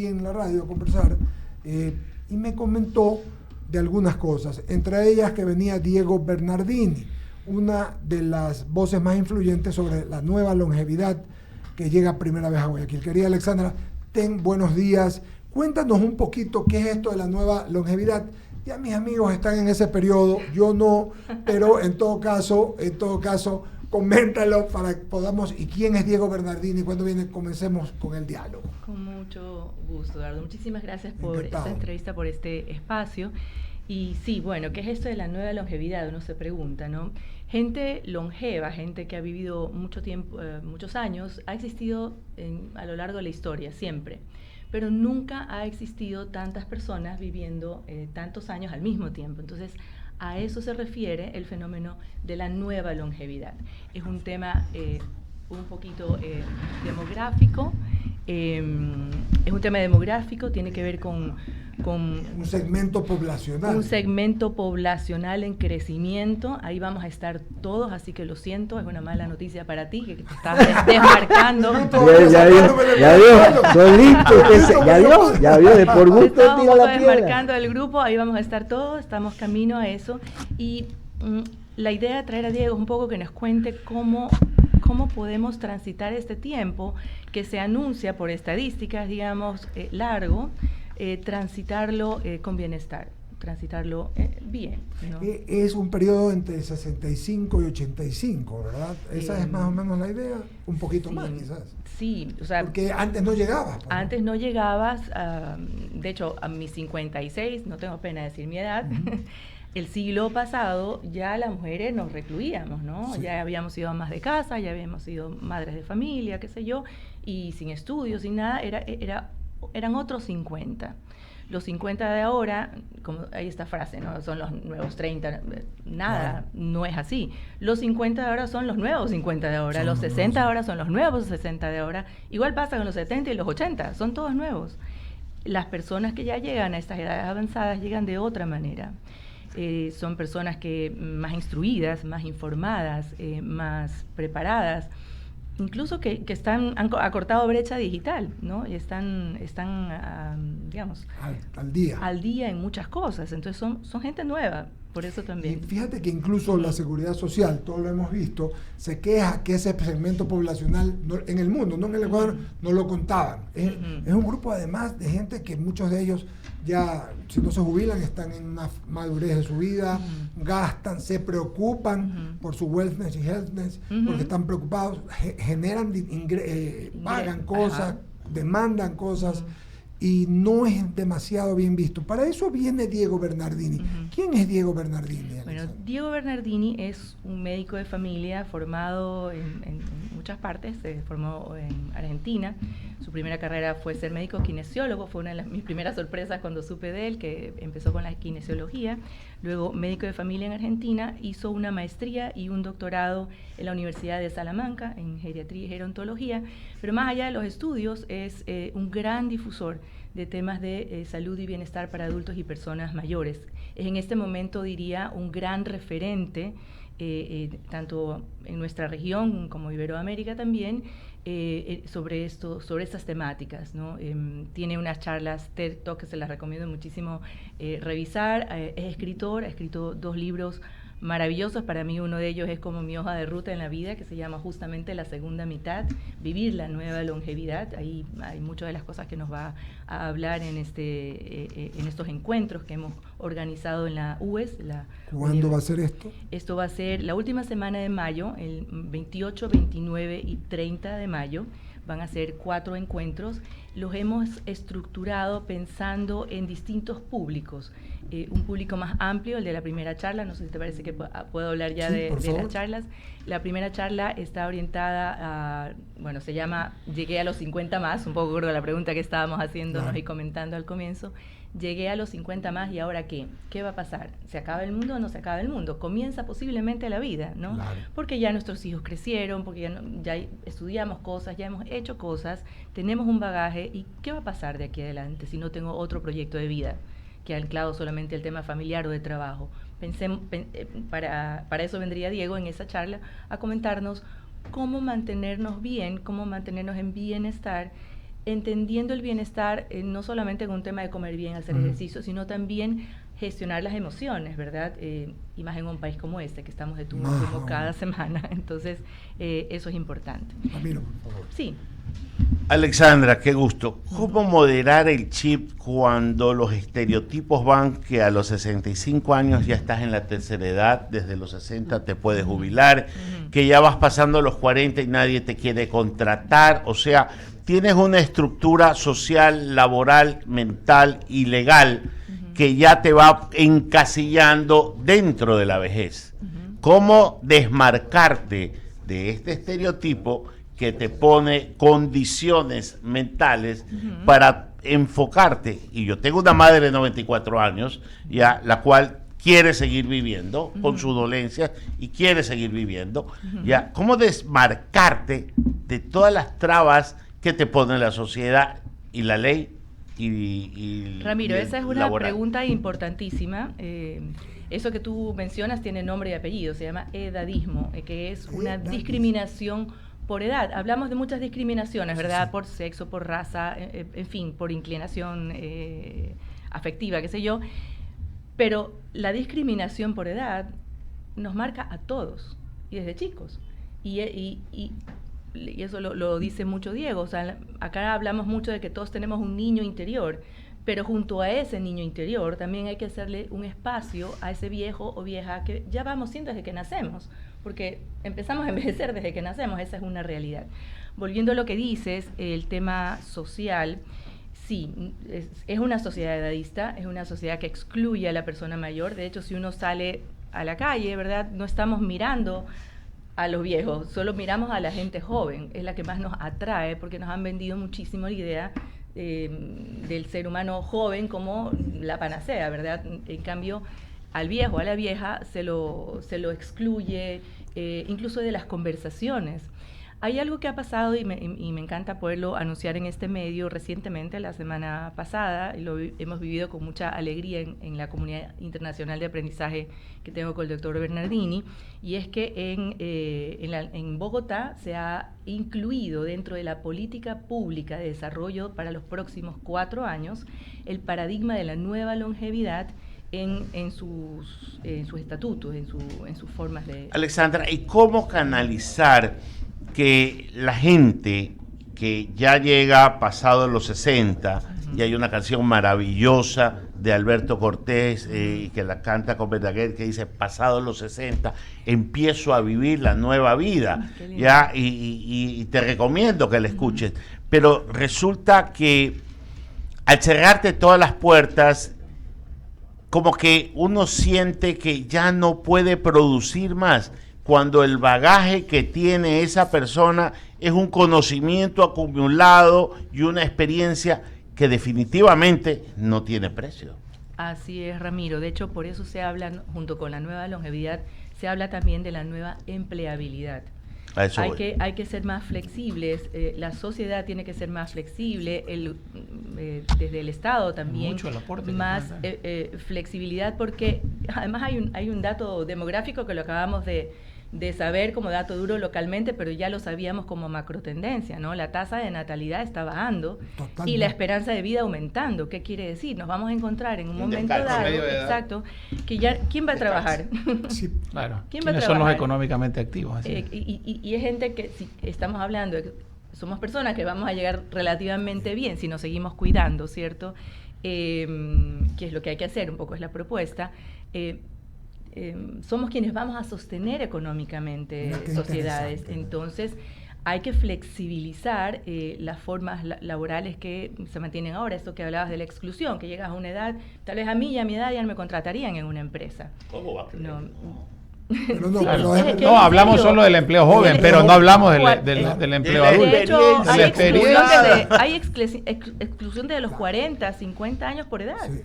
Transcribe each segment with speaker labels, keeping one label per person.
Speaker 1: en la radio a conversar y me comentó de algunas cosas, entre ellas que venía Diego Bernardini, una de las voces más influyentes sobre la nueva longevidad que llega primera vez a Guayaquil. Querida Alexandra, buenos días. Cuéntanos un poquito qué es esto de la nueva longevidad. Ya mis amigos están en ese periodo, yo no, pero en todo caso, coméntalo para que podamos. ¿Y quién es Diego Bernardini? ¿Cuándo viene? Comencemos con el diálogo.
Speaker 2: Con mucho gusto, Eduardo. Muchísimas gracias por esta entrevista, por este espacio. Y sí, bueno, ¿qué es esto de la nueva longevidad? Uno se pregunta, ¿no? Gente longeva, gente que ha vivido mucho tiempo, muchos años, ha existido a lo largo de la historia, siempre. Pero nunca ha existido tantas personas viviendo tantos años al mismo tiempo. Entonces, a eso se refiere el fenómeno de la nueva longevidad. Es un tema un poquito demográfico, tiene que ver con
Speaker 1: un segmento poblacional.
Speaker 2: Un segmento poblacional en crecimiento. Ahí vamos a estar todos, así que lo siento, es una mala noticia para ti, que te estás desmarcando.
Speaker 3: Ya vio, de por gusto tira la piedra.
Speaker 2: Desmarcando el grupo, ahí vamos a estar todos, estamos camino a eso. Y la idea de traer a Diego es un poco que nos cuente cómo podemos transitar este tiempo que se anuncia por estadísticas, digamos, largo, transitarlo con bienestar, transitarlo bien, ¿no?
Speaker 1: Es un periodo entre 65 y 85, ¿verdad? Esa es más o menos la idea, un poquito más quizás.
Speaker 2: Sí, o sea,
Speaker 1: porque antes no llegabas.
Speaker 2: Antes no llegabas, de hecho, a mis 56, no tengo pena de decir mi edad, el siglo pasado ya las mujeres nos recluíamos, ¿no? Sí. Ya habíamos sido amas de casa, ya habíamos sido madres de familia, qué sé yo, y sin estudios, sin nada, eran otros 50. Los 50 de ahora, como hay esta frase, ¿no? Son los nuevos 30, nada, no es así. Los 50 de ahora son los nuevos 50 de ahora, los 60 de ahora son los nuevos 60 de ahora. Igual pasa con los 70 y los 80, son todos nuevos. Las personas que ya llegan a estas edades avanzadas llegan de otra manera. Son personas que más instruidas, más informadas, más preparadas, incluso que han acortado brecha digital, ¿no? Y están digamos, al día en muchas cosas. Entonces son gente nueva, por eso también.
Speaker 1: Y fíjate que incluso la seguridad social, todo lo hemos visto, se queja que ese segmento poblacional en el mundo, no en el Ecuador, no lo contaban. Es un grupo además de gente que muchos de ellos ya, si no se jubilan, están en una madurez de su vida, gastan, se preocupan por su wellness y healthness, porque están preocupados, generan, pagan cosas, demandan cosas, y no es demasiado bien visto. Para eso viene Diego Bernardini. ¿Quién es Diego Bernardini, Alexandra?
Speaker 2: Bueno, Diego Bernardini es un médico de familia formado en muchas partes, se formó en Argentina. Su primera carrera fue ser médico kinesiólogo, fue una de mis primeras sorpresas cuando supe de él, que empezó con la kinesiología. Luego médico de familia en Argentina, hizo una maestría y un doctorado en la Universidad de Salamanca en geriatría y gerontología, pero más allá de los estudios es un gran difusor de temas de salud y bienestar para adultos y personas mayores. Es en este momento, diría, un gran referente, tanto en nuestra región como Iberoamérica también, sobre estas temáticas, ¿no? Tiene unas charlas TED Talk que se las recomiendo muchísimo revisar. Es escritor, ha escrito 2 libros maravillosos. Para mí uno de ellos es como mi hoja de ruta en la vida, que se llama justamente La Segunda Mitad, Vivir la Nueva Longevidad. Ahí hay muchas de las cosas que nos va a hablar en estos encuentros que hemos organizado en la UES.
Speaker 1: ¿Cuándo va a ser esto?
Speaker 2: Esto va a ser la última semana de mayo, el 28, 29 y 30 de mayo. Van a ser 4 encuentros. Los hemos estructurado pensando en distintos públicos. Un público más amplio, el de la primera charla. No sé si te parece que puedo hablar ya de las charlas. La primera charla está orientada a, bueno, se llama Llegué a los 50 más, un poco gordo la pregunta que estábamos haciéndonos y comentando al comienzo. Llegué a los 50 más y ¿ahora qué? ¿Qué va a pasar? ¿Se acaba el mundo o no se acaba el mundo? Comienza posiblemente la vida, ¿no?
Speaker 1: Claro.
Speaker 2: Porque ya nuestros hijos crecieron, porque ya estudiamos cosas, ya hemos hecho cosas, tenemos un bagaje. ¿Y qué va a pasar de aquí adelante si no tengo otro proyecto de vida que anclado solamente el tema familiar o de trabajo? Para eso vendría Diego en esa charla a comentarnos cómo mantenernos bien, cómo mantenernos en bienestar entendiendo el bienestar no solamente en un tema de comer bien, hacer ejercicio, sino también gestionar las emociones, ¿verdad? Y más en un país como este, que estamos de tumo en tumo cada semana. Entonces, eso es importante.
Speaker 1: Ramiro, por favor.
Speaker 2: Sí.
Speaker 4: Alexandra, qué gusto. ¿Cómo moderar el chip cuando los estereotipos van que a los 65 años ya estás en la tercera edad, desde los 60 te puedes jubilar, que ya vas pasando los 40 y nadie te quiere contratar? O sea, tienes una estructura social, laboral, mental y legal que ya te va encasillando dentro de la vejez. ¿Cómo desmarcarte de este estereotipo que te pone condiciones mentales para enfocarte? Y yo tengo una madre de 94 años, ya, la cual quiere seguir viviendo con sus dolencias y quiere seguir viviendo. Ya, ¿cómo desmarcarte de todas las trabas que te pone la sociedad y la ley?
Speaker 2: Ramiro, esa es una
Speaker 4: laboral.
Speaker 2: pregunta importantísima. Eso que tú mencionas tiene nombre y apellido, se llama edadismo, que es una discriminación por edad. Hablamos de muchas discriminaciones, ¿verdad? Sí. Por sexo, por raza, en fin, por inclinación afectiva, qué sé yo. Pero la discriminación por edad nos marca a todos, y desde chicos. Y eso lo dice mucho Diego. O sea, acá hablamos mucho de que todos tenemos un niño interior, pero junto a ese niño interior también hay que hacerle un espacio a ese viejo o vieja que ya vamos siendo desde que nacemos, porque empezamos a envejecer desde que nacemos, esa es una realidad. Volviendo a lo que dices, el tema social, sí, es una sociedad edadista, es una sociedad que excluye a la persona mayor. De hecho, si uno sale a la calle, ¿verdad?, no estamos mirando a los viejos, solo miramos a la gente joven, es la que más nos atrae, porque nos han vendido muchísimo la idea del ser humano joven como la panacea, ¿verdad? En cambio, al viejo, a la vieja, se lo excluye, incluso de las conversaciones. Hay algo que ha pasado y me encanta poderlo anunciar en este medio recientemente, la semana pasada, y lo hemos vivido con mucha alegría en la comunidad internacional de aprendizaje que tengo con el doctor Bernardini, y es que en Bogotá se ha incluido dentro de la política pública de desarrollo para los próximos 4 años el paradigma de la nueva longevidad en sus estatutos, en sus formas de...
Speaker 4: Alexandra, ¿y cómo canalizar que la gente que ya llega pasado los 60, y hay una canción maravillosa de Alberto Cortés que la canta con Verdaguer, que dice: pasado los 60 empiezo a vivir la nueva vida, ya, y te recomiendo que la escuches, pero resulta que al cerrarte todas las puertas, como que uno siente que ya no puede producir más, cuando el bagaje que tiene esa persona es un conocimiento acumulado y una experiencia que definitivamente no tiene precio.
Speaker 2: Así es, Ramiro. De hecho, por eso se habla, junto con la nueva longevidad, se habla también de la nueva empleabilidad. Hay que ser más flexibles, la sociedad tiene que ser más flexible, desde el Estado también, más flexibilidad, porque además hay un dato demográfico que lo acabamos de saber como dato duro localmente, pero ya lo sabíamos como macrotendencia, ¿no? La tasa de natalidad está bajando. Totalmente. Y la esperanza de vida aumentando. ¿Qué quiere decir? Nos vamos a encontrar en un momento dado, exacto, que ya, ¿quién va a trabajar?
Speaker 5: Sí, claro.
Speaker 2: ¿Quiénes
Speaker 5: son los económicamente activos? Así
Speaker 2: y es gente que, si estamos hablando de que somos personas que vamos a llegar relativamente bien si nos seguimos cuidando, ¿cierto? Que es lo que hay que hacer, un poco es la propuesta. Somos quienes vamos a sostener económicamente sociedades. Entonces, hay que flexibilizar las formas laborales que se mantienen ahora. Esto que hablabas de la exclusión, que llegas a una edad, tal vez a mí y a mi edad ya no me contratarían en una empresa.
Speaker 4: ¿Cómo va?
Speaker 5: No, hablamos solo del empleo joven, pero no hablamos del empleo adulto.
Speaker 2: De hecho, hay exclusión de los 40, 50 años por edad. Sí.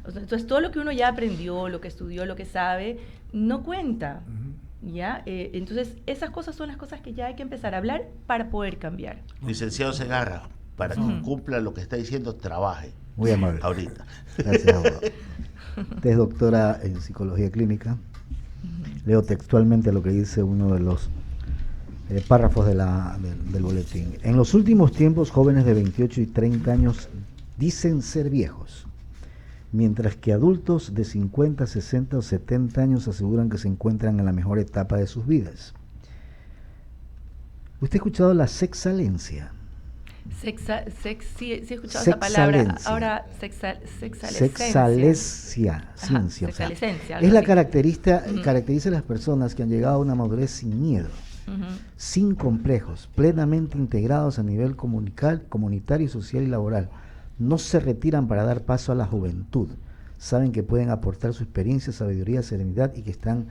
Speaker 2: Entonces, todo lo que uno ya aprendió, lo que estudió, lo que sabe, no cuenta. ¿Ya? Entonces, esas cosas son las cosas que ya hay que empezar a hablar para poder cambiar.
Speaker 4: Licenciado Segarra, para que cumpla lo que está diciendo, trabaje.
Speaker 3: Muy amable.
Speaker 4: Ahorita.
Speaker 3: Gracias, abogado. Usted es doctora en psicología clínica. Leo textualmente lo que dice uno de los párrafos del boletín. En los últimos tiempos, jóvenes de 28 y 30 años dicen ser viejos, mientras que adultos de 50, 60 o 70 años aseguran que se encuentran en la mejor etapa de sus vidas. ¿Usted ha escuchado la sexalencia?
Speaker 2: Sí he escuchado esa palabra. Ahora,
Speaker 3: sexalencia. Es la caracteriza a las personas que han llegado a una madurez sin miedo, sin complejos, plenamente integrados a nivel comunitario, social y laboral. No se retiran para dar paso a la juventud. Saben que pueden aportar su experiencia, sabiduría, serenidad y que están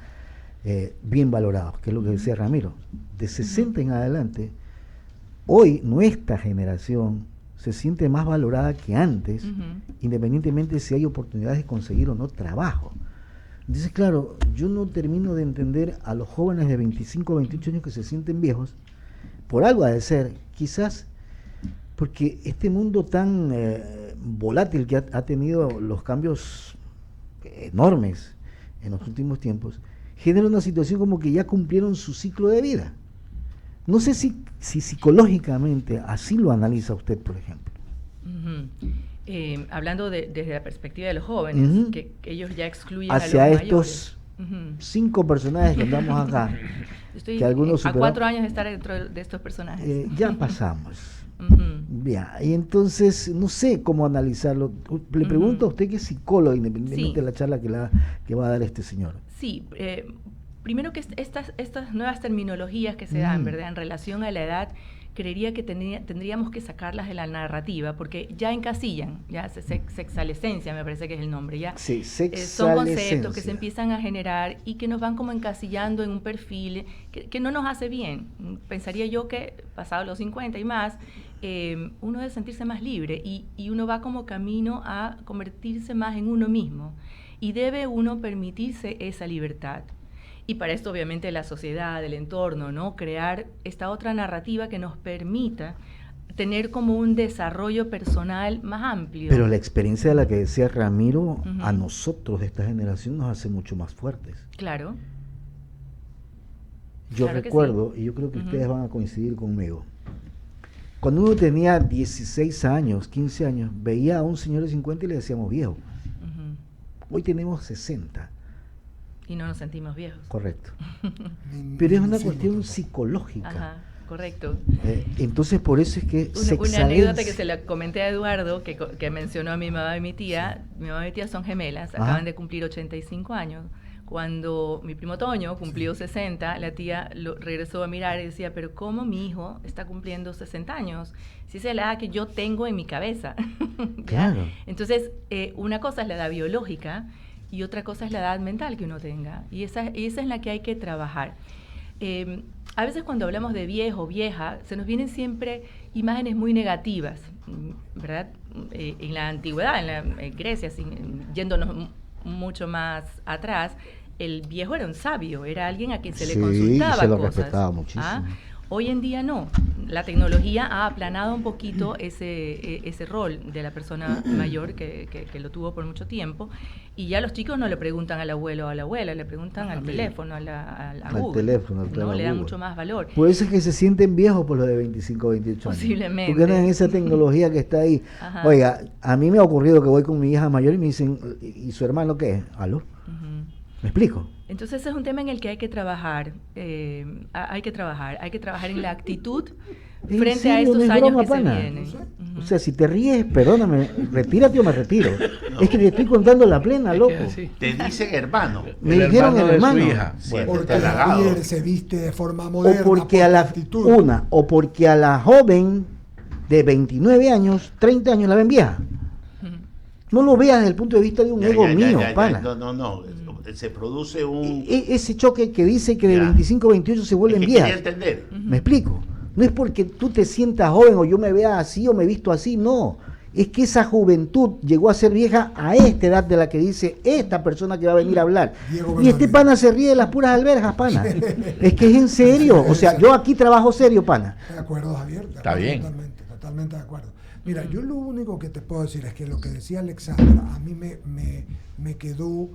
Speaker 3: bien valorados, que es lo que decía Ramiro. De 60 en adelante, hoy nuestra generación se siente más valorada que antes, independientemente de si hay oportunidades de conseguir o no trabajo. Entonces, claro, yo no termino de entender a los jóvenes de 25 o 28 años que se sienten viejos, por algo ha de ser, quizás porque este mundo tan volátil que ha tenido los cambios enormes en los últimos tiempos, genera una situación como que ya cumplieron su ciclo de vida. No sé si psicológicamente así lo analiza usted, por ejemplo.
Speaker 2: Hablando desde la perspectiva de los jóvenes, que ellos ya excluyen
Speaker 3: hacia
Speaker 2: a los
Speaker 3: estos
Speaker 2: mayores.
Speaker 3: 5 personajes que andamos acá.
Speaker 2: Estoy
Speaker 3: que algunos
Speaker 2: a 4 años de estar dentro de estos personajes.
Speaker 3: Ya pasamos. Bien, y entonces no sé cómo analizarlo. Le pregunto a usted, que es psicólogo, independientemente de la charla que va a dar este señor.
Speaker 2: Sí, primero que estas nuevas terminologías que se dan, ¿verdad?, en relación a la edad, creería que tendríamos que sacarlas de la narrativa, porque ya encasillan, ya sexalescencia me parece que es el nombre, ya.
Speaker 3: Sí,
Speaker 2: son conceptos que se empiezan a generar y que nos van como encasillando en un perfil que no nos hace bien. Pensaría yo que pasado los 50 y más, uno debe sentirse más libre y uno va como camino a convertirse más en uno mismo y debe uno permitirse esa libertad. Y para esto, obviamente, la sociedad, el entorno, ¿no? Crear esta otra narrativa que nos permita tener como un desarrollo personal más amplio.
Speaker 3: Pero la experiencia de la que decía Ramiro, a nosotros de esta generación nos hace mucho más fuertes.
Speaker 2: Claro.
Speaker 3: Yo
Speaker 2: claro
Speaker 3: recuerdo,
Speaker 2: sí.
Speaker 3: Y yo creo que ustedes van a coincidir conmigo, cuando uno tenía 16 años, 15 años, veía a un señor de 50 y le decíamos viejo. Hoy tenemos 60.
Speaker 2: Y no nos sentimos viejos.
Speaker 3: Correcto. Pero es una cuestión psicológica.
Speaker 2: Ajá, correcto.
Speaker 3: Entonces, por eso es que
Speaker 2: una anécdota que se la comenté a Eduardo, que mencionó a mi mamá y mi tía. Mi mamá y mi tía son gemelas, acaban de cumplir 85 años. Cuando mi primo Toño cumplió 60, la tía lo regresó a mirar y decía, pero ¿cómo mi hijo está cumpliendo 60 años? Si esa es la edad que yo tengo en mi cabeza.
Speaker 3: Claro.
Speaker 2: Entonces, una cosa es la edad biológica y otra cosa es la edad mental que uno tenga. Y esa es la que hay que trabajar. A veces cuando hablamos de viejo, vieja, se nos vienen siempre imágenes muy negativas, ¿verdad? En la antigüedad, en Grecia, yéndonos mucho más atrás, el viejo era un sabio, era alguien a quien se le consultaba
Speaker 3: y se lo
Speaker 2: cosas.
Speaker 3: respetaba muchísimo.
Speaker 2: Hoy en día no. La tecnología ha aplanado un poquito ese rol de la persona mayor que lo tuvo por mucho tiempo, y ya los chicos no le preguntan al abuelo o a la abuela, le preguntan al teléfono, a Google. No le dan mucho más valor.
Speaker 3: Por eso es que se sienten viejos por los de 25 o 28 años.
Speaker 2: Posiblemente.
Speaker 3: Porque andan en esa tecnología que está ahí. Ajá. Oiga, a mí me ha ocurrido que voy con mi hija mayor y me dicen, ¿y su hermano qué es? ¿Aló? ¿Me explico?
Speaker 2: Entonces ese es un tema en el que hay que trabajar, hay que trabajar en la actitud frente a estos años que se vienen.
Speaker 3: O sea, si te ríes, perdóname, retírate o me retiro. Es que te estoy contando la plena, loco.
Speaker 4: Te dicen hermano.
Speaker 3: Me dijeron hermano.
Speaker 4: De su hija.
Speaker 1: Bueno, porque Javier se viste de forma moderna.
Speaker 3: O porque porque a la joven de 29 años, 30 años la ven vieja. No lo veas desde el punto de vista de un ego mío, pana.
Speaker 4: No. Se produce un...
Speaker 3: Ese choque que dice que de 25 a 28 se vuelven viejas.
Speaker 4: Entender.
Speaker 3: ¿Me explico? No es porque tú te sientas joven o yo me vea así o me visto así, no. Es que esa juventud llegó a ser vieja a esta edad de la que dice esta persona que va a venir a hablar. Y este pana se ríe de las puras alberjas, pana. Es que es en serio. O sea, yo aquí trabajo serio, pana.
Speaker 1: De acuerdo, Javier.
Speaker 5: Está bien.
Speaker 1: Totalmente de acuerdo. Mira, yo lo único que te puedo decir es que lo que decía Alexandra, a mí me quedó...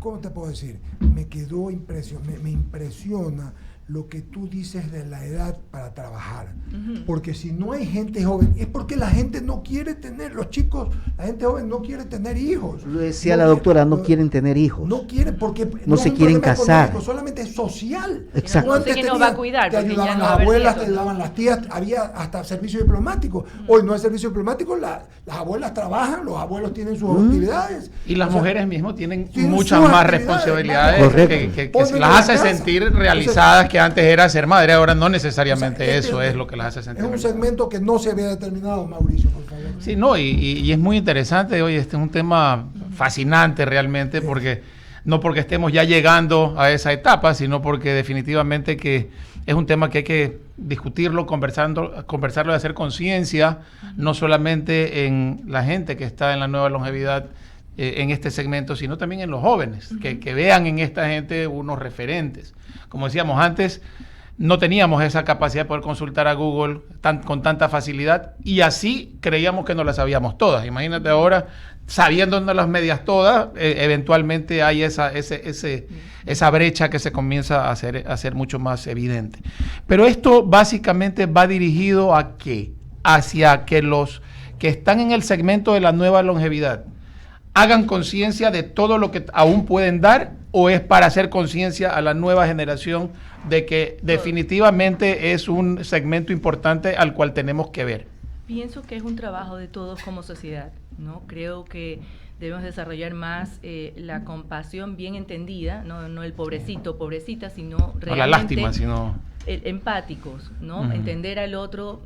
Speaker 1: ¿cómo te puedo decir? Me impresiona lo que tú dices de la edad para trabajar. Porque si no hay gente joven, es porque la gente no quiere tener, los chicos, la gente joven no quiere tener hijos.
Speaker 3: Lo decía la doctora, no quieren tener hijos.
Speaker 1: No quieren porque
Speaker 3: no se quieren casar.
Speaker 1: Solamente es social.
Speaker 3: Exacto.
Speaker 2: No sé quién nos va a cuidar.
Speaker 1: Te ayudaban las abuelas, te ayudaban las tías, había hasta servicio diplomático. Hoy no hay servicio diplomático, las abuelas trabajan, los abuelos tienen sus actividades.
Speaker 5: Y las mujeres mismas tienen muchas más responsabilidades que las hace sentir realizadas, que antes era ser madre, ahora no necesariamente eso es lo que las hace sentir.
Speaker 1: Es un segmento que no se había determinado, Mauricio, por favor.
Speaker 5: Sí, no, y es muy interesante, oye, este es un tema fascinante realmente, porque no porque estemos ya llegando a esa etapa, sino porque definitivamente que es un tema que hay que discutirlo, conversarlo y hacer conciencia, no solamente en la gente que está en la nueva longevidad, en este segmento, sino también en los jóvenes, que vean en esta gente unos referentes. Como decíamos antes, no teníamos esa capacidad de poder consultar a Google con tanta facilidad, y así creíamos que no las sabíamos todas. Imagínate ahora, sabiéndonos las medias todas, eventualmente hay esa brecha que se comienza a hacer mucho más evidente. Pero esto básicamente va dirigido ¿a qué? Hacia que los que están en el segmento de la nueva longevidad hagan conciencia de todo lo que aún pueden dar, o es para hacer conciencia a la nueva generación de que definitivamente es un segmento importante al cual tenemos que ver.
Speaker 2: Pienso que es un trabajo de todos como sociedad, ¿no? Creo que debemos desarrollar más la compasión bien entendida, no el pobrecito, pobrecita, sino realmente...
Speaker 5: No la lástima, sino...
Speaker 2: empáticos, ¿no? Entender al otro,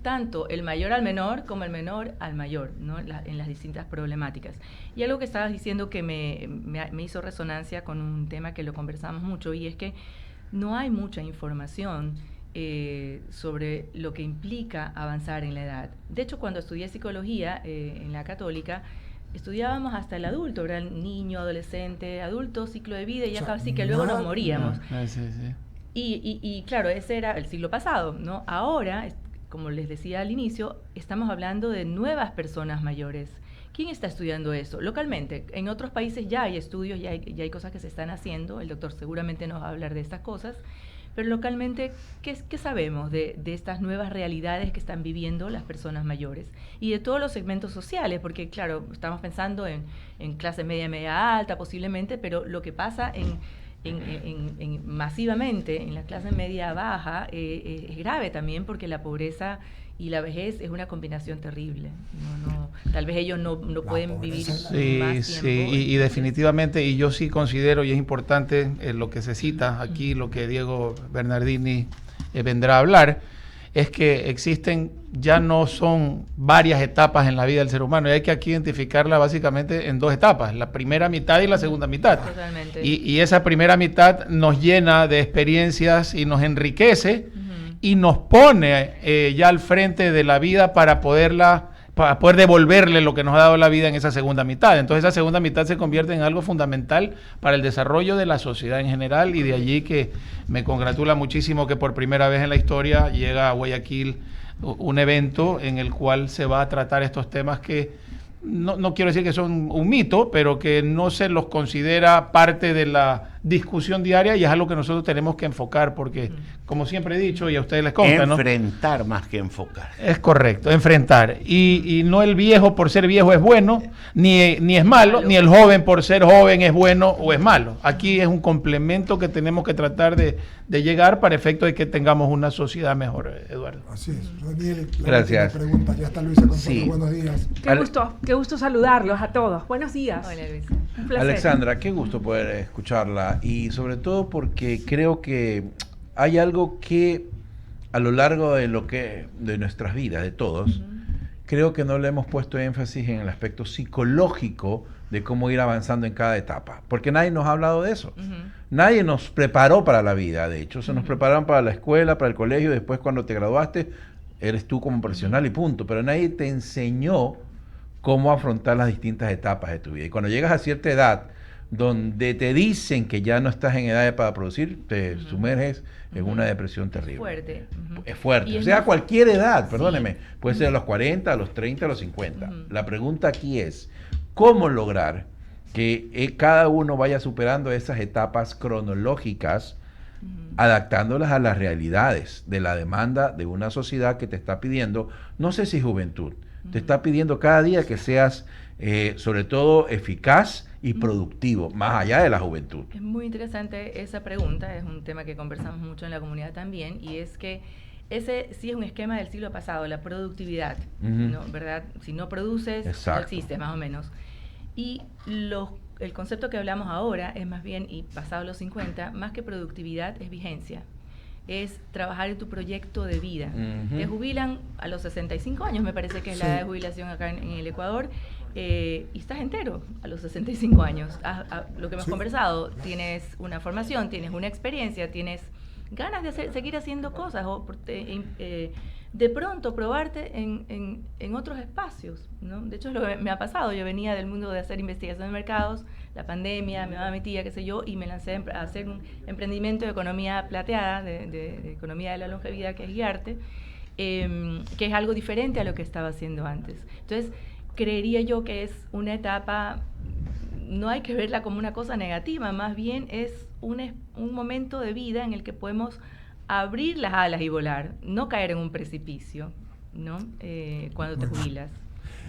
Speaker 2: tanto el mayor al menor como el menor al mayor, ¿no? En las distintas problemáticas. Y algo que estabas diciendo que me hizo resonancia con un tema que lo conversamos mucho, y es que no hay mucha información sobre lo que implica avanzar en la edad. De hecho, cuando estudié psicología en la Católica, estudiábamos hasta el adulto, ¿verdad? El niño, adolescente, adulto, ciclo de vida, y ya casi que luego nos moríamos.
Speaker 5: Sí.
Speaker 2: Y claro, ese era el siglo pasado, ¿no? Ahora, como les decía al inicio, estamos hablando de nuevas personas mayores. ¿Quién está estudiando eso? Localmente, en otros países ya hay estudios, ya hay cosas que se están haciendo, el doctor seguramente nos va a hablar de estas cosas, pero localmente, ¿qué sabemos de estas nuevas realidades que están viviendo las personas mayores? Y de todos los segmentos sociales, porque claro, estamos pensando en clase media alta posiblemente, pero lo que pasa masivamente en la clase media baja es grave también, porque la pobreza y la vejez es una combinación terrible. Tal vez ellos no pueden vivir más tiempo.
Speaker 5: Sí, y definitivamente, y yo sí considero, y es importante lo que se cita aquí, lo que Diego Bernardini vendrá a hablar, es que existen, ya no son varias etapas en la vida del ser humano, y hay que aquí identificarla básicamente en dos etapas, la primera mitad y la segunda mitad.
Speaker 2: Totalmente.
Speaker 5: Y esa primera mitad nos llena de experiencias y nos enriquece, y nos pone ya al frente de la vida para poder devolverle lo que nos ha dado la vida en esa segunda mitad. Entonces esa segunda mitad se convierte en algo fundamental para el desarrollo de la sociedad en general, y de allí que me congratula muchísimo que por primera vez en la historia llega a Guayaquil un evento en el cual se va a tratar estos temas que no quiero decir que son un mito, pero que no se los considera parte de la discusión diaria, y es algo que nosotros tenemos que enfocar, porque como siempre he dicho, y a ustedes les consta,
Speaker 4: enfrentar, ¿no? Más que enfocar.
Speaker 5: Es correcto, enfrentar. Y no el viejo por ser viejo es bueno, ni es malo, ni el joven por ser joven es bueno o es malo. Aquí es un complemento que tenemos que tratar de llegar para efecto de que tengamos una sociedad mejor, Eduardo.
Speaker 1: Así es. Daniel,
Speaker 6: gracias.
Speaker 1: Pregunta. Ya está Luisa con nosotros. Buenos días.
Speaker 7: Qué gusto saludarlos a todos. Buenos días.
Speaker 2: Hola, Luisa.
Speaker 7: Un placer.
Speaker 6: Alexandra, qué gusto poder escucharla, y sobre todo porque creo que hay algo que a lo largo de nuestras vidas, de todos, creo que no le hemos puesto énfasis en el aspecto psicológico de cómo ir avanzando en cada etapa, porque nadie nos ha hablado de eso. Nadie nos preparó para la vida, de hecho, se nos prepararon para la escuela, para el colegio, después cuando te graduaste, eres tú como profesional y punto, pero nadie te enseñó cómo afrontar las distintas etapas de tu vida. Y cuando llegas a cierta edad, donde te dicen que ya no estás en edad para producir, te sumerges en una depresión terrible.
Speaker 2: Fuerte.
Speaker 6: Es fuerte. O sea, a cualquier edad, perdóneme. Puede ser a los 40, a los 30, a los 50. La pregunta aquí es, ¿cómo lograr que cada uno vaya superando esas etapas cronológicas adaptándolas a las realidades de la demanda de una sociedad que te está pidiendo, no sé si juventud, te está pidiendo cada día que seas sobre todo eficaz y productivo, más allá de la juventud.
Speaker 2: Es muy interesante esa pregunta, es un tema que conversamos mucho en la comunidad también, y es que ese sí es un esquema del siglo pasado, la productividad, ¿no? ¿Verdad? Si no produces,
Speaker 6: Exacto.
Speaker 2: no existes, más o menos. Y el concepto que hablamos ahora es más bien, y pasado los 50, más que productividad, es vigencia. Es trabajar en tu proyecto de vida. Te jubilan a los 65 años, me parece que es la edad de jubilación acá en el Ecuador, y estás entero a los 65 años. Lo que hemos conversado, tienes una formación, tienes una experiencia, tienes ganas de seguir haciendo cosas, o de pronto probarte en otros espacios, ¿no? De hecho, es lo que me ha pasado. Yo venía del mundo de hacer investigación de mercados, la pandemia, mi mamá, mi tía, qué sé yo, y me lancé a hacer un emprendimiento de economía plateada, de economía de la longevidad, que es Guiarte, que es algo diferente a lo que estaba haciendo antes. Entonces, creería yo que es una etapa, no hay que verla como una cosa negativa, más bien es un momento de vida en el que podemos abrir las alas y volar, no caer en un precipicio, ¿no? Cuando te jubilas.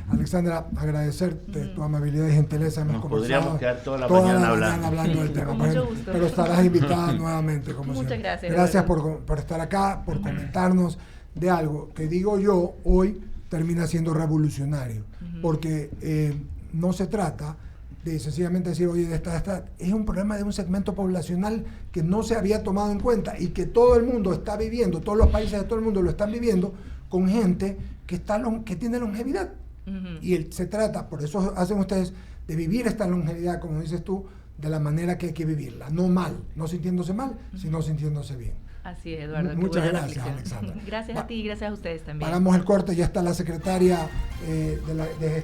Speaker 1: Alexandra, agradecerte tu amabilidad y gentileza.
Speaker 4: Nos podríamos quedar toda la mañana hablando
Speaker 1: del tema.
Speaker 2: Con mucho gusto.
Speaker 1: Pero estarás invitada nuevamente, como
Speaker 2: Muchas
Speaker 1: siempre.
Speaker 2: gracias.
Speaker 1: Gracias por estar acá, por comentarnos de algo que, digo yo, hoy termina siendo revolucionario, porque no se trata de sencillamente decir, oye, es un problema de un segmento poblacional que no se había tomado en cuenta y que todo el mundo está viviendo, todos los países de todo el mundo lo están viviendo, con gente que tiene longevidad. Y se trata, por eso hacen ustedes, de vivir esta longevidad, como dices tú, de la manera que hay que vivirla, no mal, no sintiéndose mal, sino sintiéndose bien.
Speaker 2: Así es, Eduardo.
Speaker 1: Muchas gracias, Alexandra.
Speaker 2: Gracias a ti y gracias a ustedes también.
Speaker 1: Pagamos el corte, ya está la secretaria de